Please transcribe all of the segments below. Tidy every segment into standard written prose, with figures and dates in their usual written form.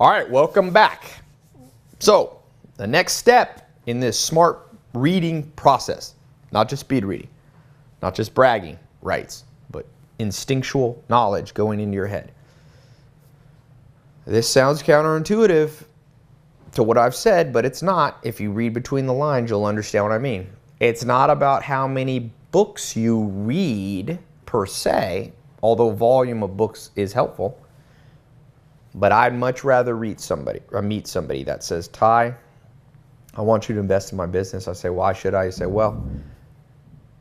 All right, welcome back. So, the next step in this smart reading process, not just speed reading, not just bragging rights, but instinctual knowledge going into your head. This sounds counterintuitive to what I've said, but it's not. If you read between the lines, you'll understand what I mean. It's not about how many books you read per se, although volume of books is helpful. But I'd much rather meet somebody that says, Tai, I want you to invest in my business. I say, why should I? You say, well,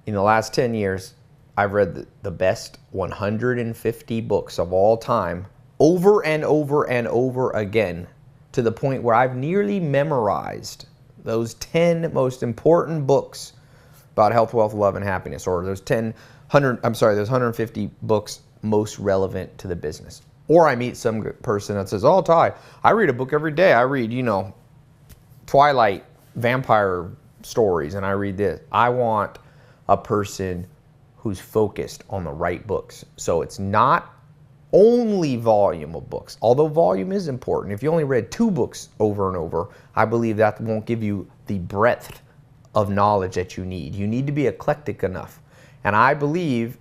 in the last 10 years, I've read the best 150 books of all time over and over and over again, to the point where I've nearly memorized those 10 most important books about health, wealth, love, and happiness, or those 150 books most relevant to the business. Or I meet some person that says, oh, Tai, I read a book every day. I read, Twilight vampire stories, and I read this. I want a person who's focused on the right books. So it's not only volume of books, although volume is important. If you only read 2 books over and over, I believe that won't give you the breadth of knowledge that you need. You need to be eclectic enough. And I believe,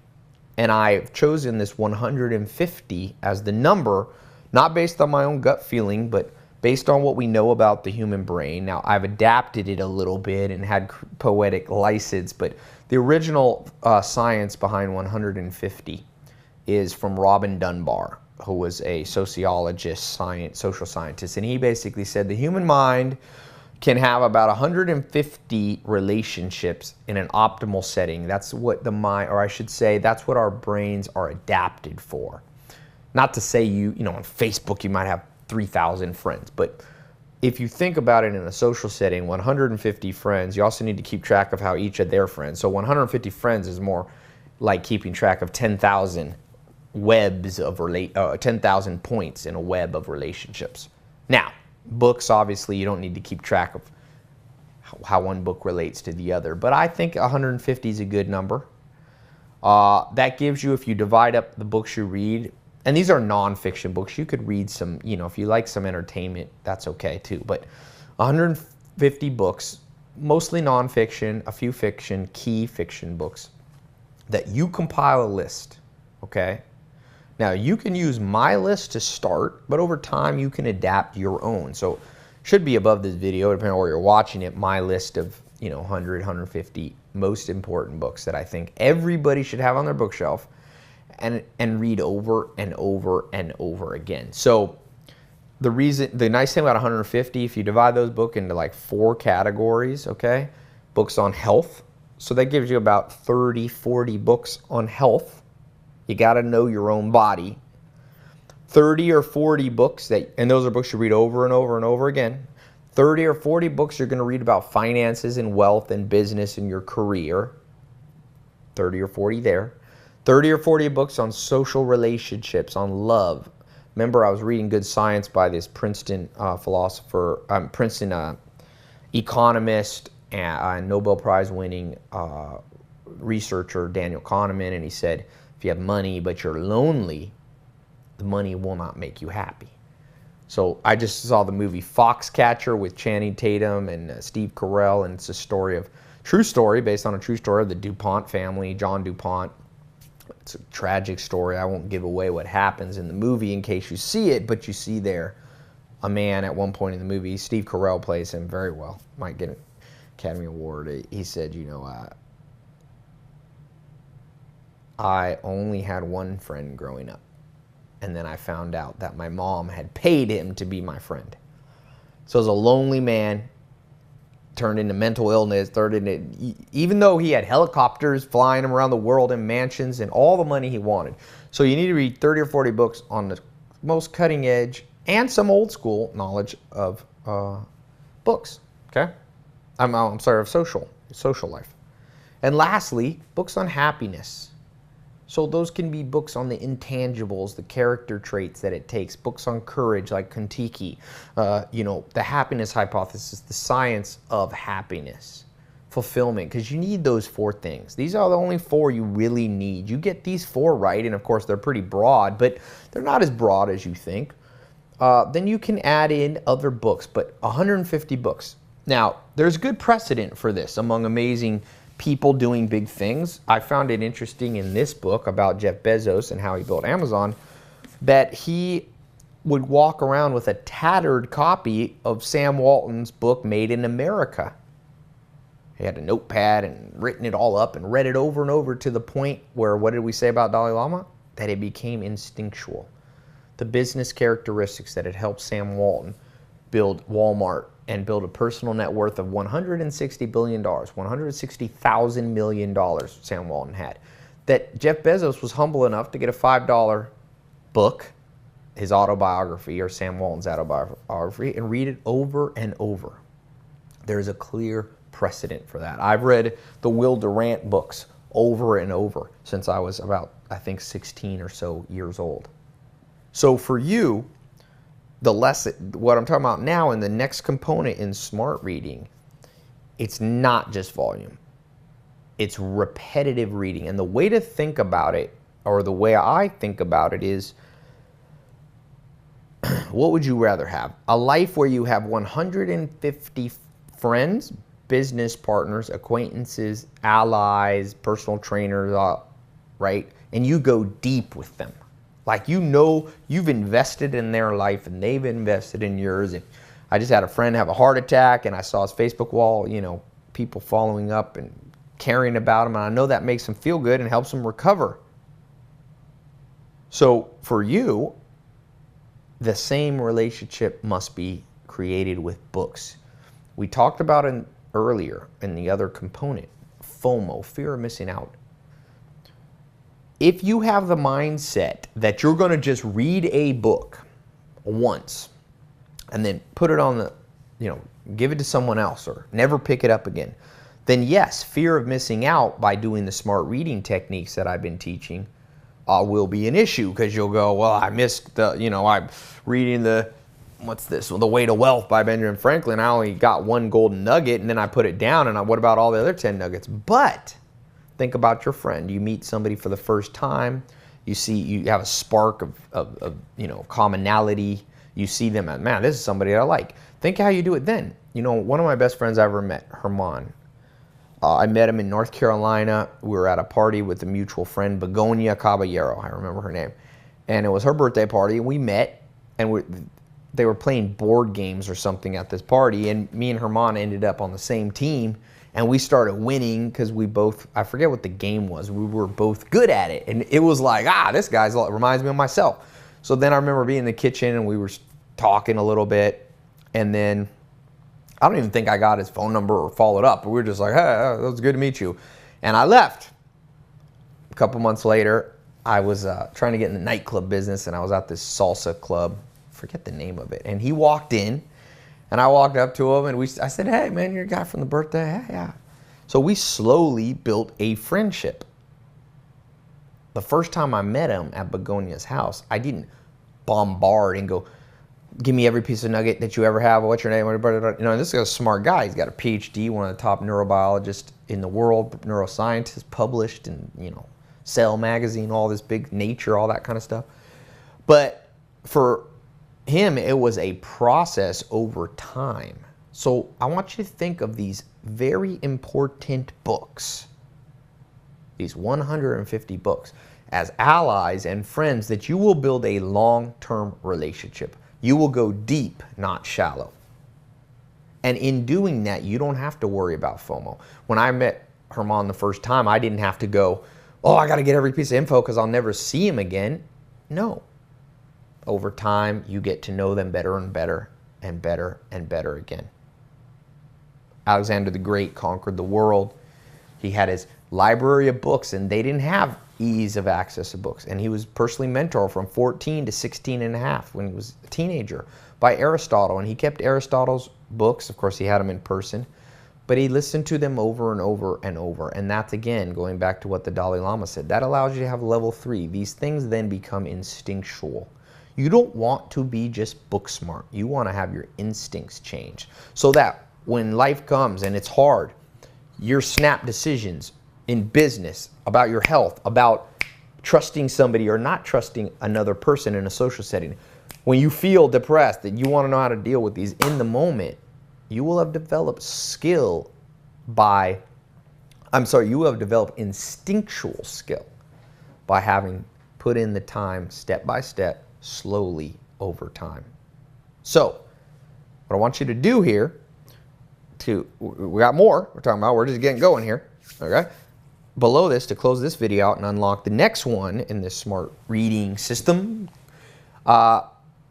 and I've chosen this 150 as the number, not based on my own gut feeling, but based on what we know about the human brain. Now, I've adapted it a little bit and had poetic license, but the original science behind 150 is from Robin Dunbar, who was a sociologist, social scientist, and he basically said the human mind can have about 150 relationships in an optimal setting. That's what the mind, or I should say, that's what our brains are adapted for. Not to say on Facebook you might have 3,000 friends, but if you think about it in a social setting, 150 friends, you also need to keep track of how each of their friends. So 150 friends is more like keeping track of 10,000 webs of 10,000 points in a web of relationships. Now, books, obviously, you don't need to keep track of how one book relates to the other, but I think 150 is a good number. That gives you, if you divide up the books you read, and these are nonfiction books, you could read some, if you like some entertainment, that's okay too, but 150 books, mostly nonfiction, a few fiction, key fiction books, that you compile a list, okay? Now, you can use my list to start, but over time you can adapt your own. So, should be above this video, depending on where you're watching it, my list of 100, 150 most important books that I think everybody should have on their bookshelf and read over and over and over again. So, the nice thing about 150, if you divide those books into like 4 categories, okay? Books on health. So that gives you about 30, 40 books on health. You got to know your own body. 30 or 40 books, and those are books you read over and over and over again. 30 or 40 books you're going to read about finances and wealth and business and your career. 30 or 40 there. 30 or 40 books on social relationships, on love. Remember, I was reading Good Science by this Princeton economist and Nobel Prize winning researcher, Daniel Kahneman, and he said, if you have money but you're lonely, the money will not make you happy. So I just saw the movie Foxcatcher with Channing Tatum and Steve Carell, and it's a true story based on a true story of the DuPont family, John DuPont. It's a tragic story. I won't give away what happens in the movie in case you see it, but you see there a man at one point in the movie, Steve Carell plays him very well, might get an Academy Award. He said, I only had one friend growing up, and then I found out that my mom had paid him to be my friend. So as a lonely man, turned into mental illness, even though he had helicopters flying him around the world in mansions and all the money he wanted. So you need to read 30 or 40 books on the most cutting edge and some old school knowledge of books, okay? I'm sorry, of social life. And lastly, books on happiness. So those can be books on the intangibles, the character traits that it takes, books on courage like Kontiki, the happiness hypothesis, the science of happiness, fulfillment, because you need those 4 things. These are the only 4 you really need. You get these 4 right, and of course they're pretty broad, but they're not as broad as you think. then you can add in other books, but 150 books. Now, there's good precedent for this among amazing people doing big things. I found it interesting in this book about Jeff Bezos and how he built Amazon that he would walk around with a tattered copy of Sam Walton's book, Made in America. He had a notepad and written it all up and read it over and over to the point where, what did we say about Dalai Lama? That it became instinctual. The business characteristics that had helped Sam Walton build Walmart and build a personal net worth of $160 billion, $160,000 million Sam Walton had. That Jeff Bezos was humble enough to get a $5 book, his autobiography or Sam Walton's autobiography, and read it over and over. There's a clear precedent for that. I've read the Will Durant books over and over since I was about, I think, 16 or so years old. So for you, the lesson, what I'm talking about now in the next component in smart reading, it's not just volume. It's repetitive reading. And the way to think about it, or the way I think about it is, what would you rather have? A life where you have 150 friends, business partners, acquaintances, allies, personal trainers, right? And you go deep with them. Like, you know, you've invested in their life and they've invested in yours. And I just had a friend have a heart attack and I saw his Facebook wall, you know, people following up and caring about him. And I know that makes him feel good and helps him recover. So for you, the same relationship must be created with books. We talked about it earlier in the other component, FOMO, fear of missing out. If you have the mindset that you're going to just read a book once and then put it on the, you know, give it to someone else or never pick it up again, then yes, fear of missing out by doing the smart reading techniques that I've been teaching will be an issue, because you'll go, well, I missed the, you know, I'm reading the, what's this? Well, The Way to Wealth by Benjamin Franklin. I only got one golden nugget and then I put it down, and what about all the other 10 nuggets? But think about your friend. You meet somebody for the first time. You see, you have a spark of you know, commonality. You see them as, man, this is somebody I like. Think how you do it then. You know, one of my best friends I ever met, Herman. I met him in North Carolina. We were at a party with a mutual friend, Begonia Caballero. I remember her name. And it was her birthday party, and we met, and they were playing board games or something at this party, and me and Herman ended up on the same team, and we started winning because we both, I forget what the game was, we were both good at it. And it was like, this guy's reminds me of myself. So then I remember being in the kitchen, and we were talking a little bit, and then I don't even think I got his phone number or followed up. We were just like, hey, it was good to meet you. And I left. A couple months later, I was trying to get in the nightclub business, and I was at this salsa club. Forget the name of it. And he walked in, and I walked up to him, and I said, hey, man, you're a guy from the birthday? Yeah. So we slowly built a friendship. The first time I met him at Begonia's house, I didn't bombard and go, give me every piece of nugget that you ever have. What's your name? You know, this is a smart guy. He's got a PhD, one of the top neurobiologists in the world, neuroscientist, published in, you know, Cell magazine, all this big Nature, all that kind of stuff. But for him, it was a process over time. So I want you to think of these very important books, these 150 books, as allies and friends that you will build a long-term relationship. You will go deep, not shallow. And in doing that, you don't have to worry about FOMO. When I met Herman the first time, I didn't have to go, oh, I got to get every piece of info because I'll never see him again. No. Over time, you get to know them better and better and better and better again. Alexander the Great conquered the world. He had his library of books, and they didn't have ease of access to books. And he was personally mentored from 14 to 16 and a half when he was a teenager by Aristotle. And he kept Aristotle's books. Of course, he had them in person. But he listened to them over and over and over. And that's, again, going back to what the Dalai Lama said. That allows you to have level 3. These things then become instinctual. You don't want to be just book smart. You want to have your instincts change so that when life comes and it's hard, your snap decisions in business, about your health, about trusting somebody or not trusting another person in a social setting, when you feel depressed, that you want to know how to deal with these in the moment, you will have developed skill by, you will have developed instinctual skill by having put in the time step by step, slowly over time. So, what I want you to do here, we got more we're talking about, we're just getting going here, okay? Below this, to close this video out and unlock the next one in this smart reading system,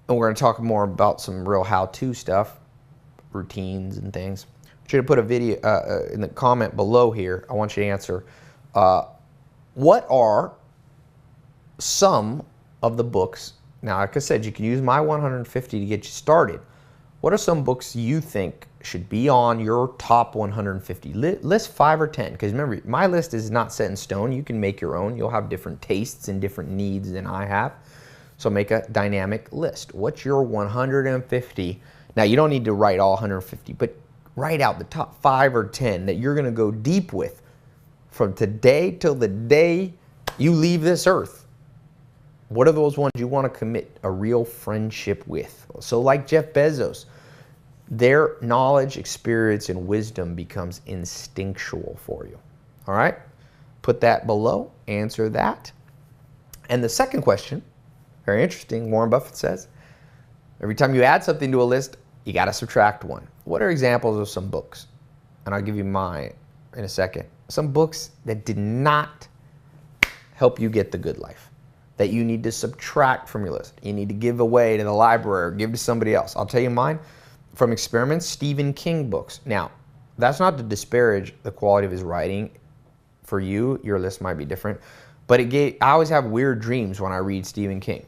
and we're going to talk more about some real how-to stuff, routines and things. I want you to put a video in the comment below here. I want you to answer, what are some of the books, now like I said, you can use my 150 to get you started. What are some books you think should be on your top 150? List 5 or 10, because remember, my list is not set in stone. You can make your own. You'll have different tastes and different needs than I have. So make a dynamic list. What's your 150? Now, you don't need to write all 150, but write out the top 5 or 10 that you're going to go deep with from today till the day you leave this earth. What are those ones you want to commit a real friendship with? So like Jeff Bezos, their knowledge, experience, and wisdom becomes instinctual for you. All right? Put that below. Answer that. And the second question, very interesting, Warren Buffett says, every time you add something to a list, you got to subtract one. What are examples of some books? And I'll give you mine in a second. Some books that did not help you get the good life, that you need to subtract from your list. You need to give away to the library or give to somebody else. I'll tell you mine from experiments, Stephen King books. Now, that's not to disparage the quality of his writing. For you, your list might be different. But I always have weird dreams when I read Stephen King.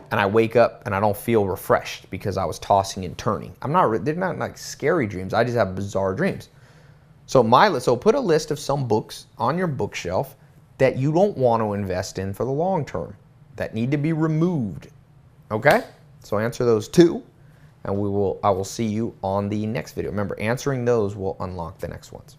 And I wake up and I don't feel refreshed because I was tossing and turning. They're not like scary dreams. I just have bizarre dreams. So put a list of some books on your bookshelf that you don't want to invest in for the long term, that need to be removed. Okay? So answer those 2, and I will see you on the next video. Remember, answering those will unlock the next ones.